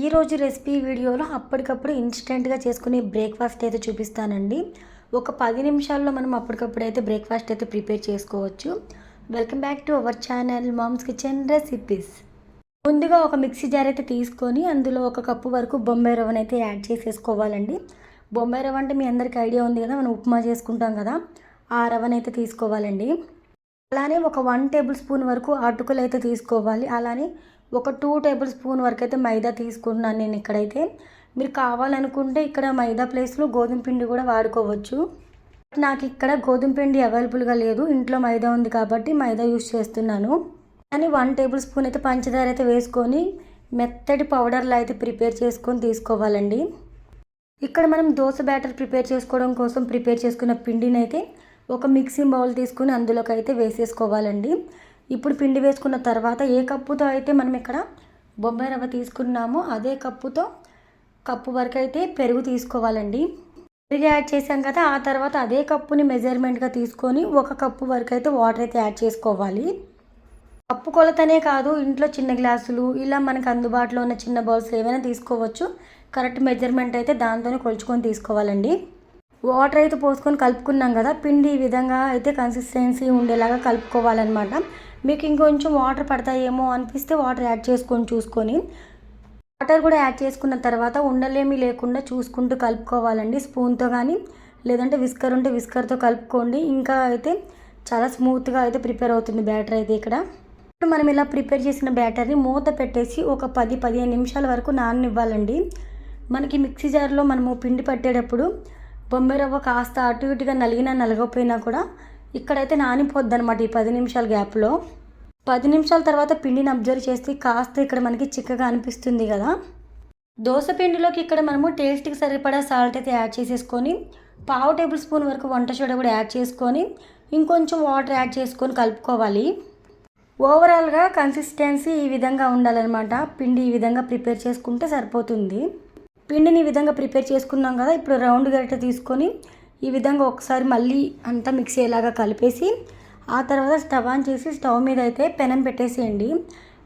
ఈరోజు రెసిపీ వీడియోలో అప్పటికప్పుడు ఇన్స్టెంట్గా చేసుకునే బ్రేక్ఫాస్ట్ అయితే చూపిస్తానండి. ఒక 10 నిమిషాల్లో మనం అప్పటికప్పుడు అయితే బ్రేక్ఫాస్ట్ అయితే ప్రిపేర్ చేసుకోవచ్చు. Welcome back to our channel mom's kitchen recipes. ముందుగా ఒక మిక్సీ జార్ అయితే తీసుకొని అందులో 1 కప్పు వరకు బొంబాయి రవ్వను అయితే యాడ్ చేసేసుకోవాలండి. బొంబాయి రవ్వ అంటే మీ అందరికీ ఐడియా ఉంది కదా, మనం ఉప్మా చేసుకుంటాం కదా, ఆ రవ్వను అయితే తీసుకోవాలండి. అలానే ఒక 1 టేబుల్ స్పూన్ వరకు అటుకులు అయితే తీసుకోవాలి. అలానే ఒక 2 టేబుల్ స్పూన్ వరకు అయితే మైదా తీసుకుంటున్నాను నేను ఇక్కడైతే. మీరు కావాలనుకుంటే ఇక్కడ మైదా ప్లేస్లో గోధుమ పిండి కూడా వాడుకోవచ్చు. నాకు ఇక్కడ గోధుమ పిండి అవైలబుల్గా లేదు, ఇంట్లో మైదా ఉంది కాబట్టి మైదా యూస్ చేస్తున్నాను. కానీ 1 టేబుల్ స్పూన్ అయితే పంచదార అయితే వేసుకొని మెత్తటి పౌడర్లా అయితే ప్రిపేర్ చేసుకొని తీసుకోవాలండి. ఇక్కడ మనం దోశ బ్యాటర్ ప్రిపేర్ చేసుకోవడం కోసం ప్రిపేర్ చేసుకున్న పిండిని అయితే ఒక మిక్సింగ్ బౌల్ తీసుకుని అందులోకి అయితే వేసేసుకోవాలండి. ఇప్పుడు పిండి వేసుకున్న తర్వాత ఏ కప్పుతో అయితే మనం ఇక్కడ బొంబాయి రవ్వ తీసుకున్నామో అదే కప్పుతో కప్పు వరకు అయితే పెరుగు తీసుకోవాలండి. పెరుగు యాడ్ చేసాం కదా, ఆ తర్వాత అదే కప్పుని మెజర్మెంట్గా తీసుకొని 1 కప్పు వరకు అయితే వాటర్ అయితే యాడ్ చేసుకోవాలి. కప్పు కొలతనే కాదు, ఇంట్లో చిన్న గ్లాసులు ఇలా మనకు అందుబాటులో ఉన్న చిన్న బౌల్స్ ఏమైనా తీసుకోవచ్చు. కరెక్ట్ మెజర్మెంట్ అయితే దాంతోనే కొలుచుకొని తీసుకోవాలండి. వాటర్ అయితే పోసుకొని కలుపుకున్నాం కదా, పిండి ఈ విధంగా అయితే కన్సిస్టెన్సీ ఉండేలాగా కలుపుకోవాలన్నమాట. మీకు ఇంకొంచెం వాటర్ పడతాయేమో అనిపిస్తే వాటర్ యాడ్ చేసుకొని చూసుకొని, వాటర్ కూడా యాడ్ చేసుకున్న తర్వాత ఉండలేమీ లేకుండా చూసుకుంటూ కలుపుకోవాలండి. స్పూన్తో కానీ లేదంటే విస్కర్ ఉంటే విస్కర్తో కలుపుకోండి. ఇంకా అయితే చాలా స్మూత్గా అయితే ప్రిపేర్ అవుతుంది బ్యాటర్ అయితే ఇక్కడ. ఇప్పుడు మనం ఇలా ప్రిపేర్ చేసిన బ్యాటర్ని మూత పెట్టేసి ఒక 10-15 నిమిషాల వరకు నాననివ్వాలండి. మనకి మిక్సీ జార్లో మనము పిండి పట్టేటప్పుడు బొంబాయి రవ్వ కాస్త అటు ఇటుగా నలగకపోయినా కూడా ఇక్కడైతే నానిపోద్ది అనమాట. ఈ 10 నిమిషాల గ్యాప్లో 10 నిమిషాల తర్వాత పిండిని అబ్జర్వ్ చేస్తే కాస్త ఇక్కడ మనకి చిక్కగా అనిపిస్తుంది కదా. దోశ పిండిలోకి ఇక్కడ మనము టేస్ట్కి సరిపడా సాల్ట్ అయితే యాడ్ చేసేసుకొని 1/2 టేబుల్ స్పూన్ వరకు వంట సోడా కూడా యాడ్ చేసుకొని ఇంకొంచెం వాటర్ యాడ్ చేసుకొని కలుపుకోవాలి. ఓవరాల్గా కన్సిస్టెన్సీ ఈ విధంగా ఉండాలన్నమాట. పిండి ఈ విధంగా ప్రిపేర్ చేసుకుంటే సరిపోతుంది. పిండిని ఈ విధంగా ప్రిపేర్ చేసుకున్నాం కదా, ఇప్పుడు రౌండ్ గరిటె తీసుకొని ఈ విధంగా ఒకసారి మళ్ళీ అంతా మిక్స్ అయ్యేలాగా కలిపేసి ఆ తర్వాత స్టవ్ ఆన్ చేసి స్టవ్ మీద అయితే పెనం పెట్టేసేయండి.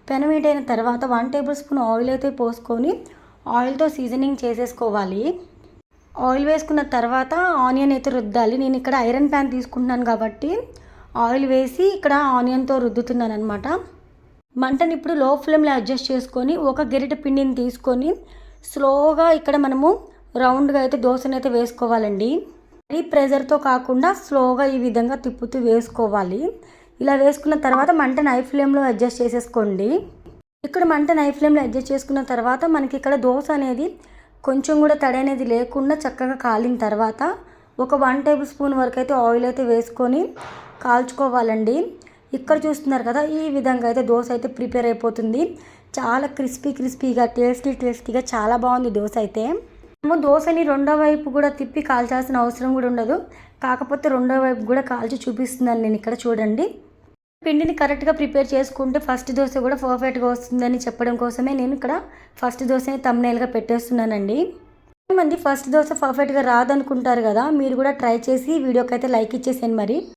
పెనం హీట్ అయిన తర్వాత 1 టేబుల్ స్పూన్ ఆయిల్ అయితే పోసుకొని ఆయిల్తో సీజనింగ్ చేసేసుకోవాలి. ఆయిల్ వేసుకున్న తర్వాత ఆనియన్ అయితే రుద్దాలి. నేను ఇక్కడ ఐరన్ ప్యాన్ తీసుకుంటున్నాను కాబట్టి ఆయిల్ వేసి ఇక్కడ ఆనియన్తో రుద్దుతున్నాను అనమాట. మంటని ఇప్పుడు లో ఫ్లేమ్లో అడ్జస్ట్ చేసుకొని ఒక గరిటె పిండిని తీసుకొని స్లోగా ఇక్కడ మనము రౌండ్గా అయితే దోశను అయితే వేసుకోవాలండి. మరీ ప్రెజర్తో కాకుండా స్లోగా ఈ విధంగా తిప్పుతూ వేసుకోవాలి. ఇలా వేసుకున్న తర్వాత మంటని హై ఫ్లేమ్లో అడ్జస్ట్ చేసేసుకోండి. ఇక్కడ మంటని హై ఫ్లేమ్లో అడ్జస్ట్ చేసుకున్న తర్వాత మనకి ఇక్కడ దోశ అనేది కొంచెం కూడా తడి అనేది లేకుండా చక్కగా కాలిన తర్వాత ఒక 1 టేబుల్ స్పూన్ వరకు అయితే ఆయిల్ అయితే వేసుకొని కాల్చుకోవాలండి. ఇక్కడ చూస్తున్నారు కదా, ఈ విధంగా అయితే దోశ అయితే ప్రిపేర్ అయిపోతుంది. చాలా క్రిస్పీగా టేస్టీగా చాలా బాగుంది దోశ అయితే. మనము దోశని రెండో వైపు కూడా తిప్పి కాల్చాల్సిన అవసరం కూడా ఉండదు. కాకపోతే రెండో వైపు కూడా కాల్చి చూపిస్తున్నాను నేను ఇక్కడ చూడండి. పిండిని కరెక్ట్గా ప్రిపేర్ చేసుకుంటే ఫస్ట్ దోశ కూడా పర్ఫెక్ట్గా వస్తుందని చెప్పడం కోసమే నేను ఇక్కడ ఫస్ట్ దోశని థంబ్నెయిల్గా పెట్టేస్తున్నానండి. కొంతమంది ఫస్ట్ దోశ పర్ఫెక్ట్గా రాదనుకుంటారు కదా, మీరు కూడా ట్రై చేసి వీడియోకి అయితే లైక్ ఇచ్చేసేయండి మరి.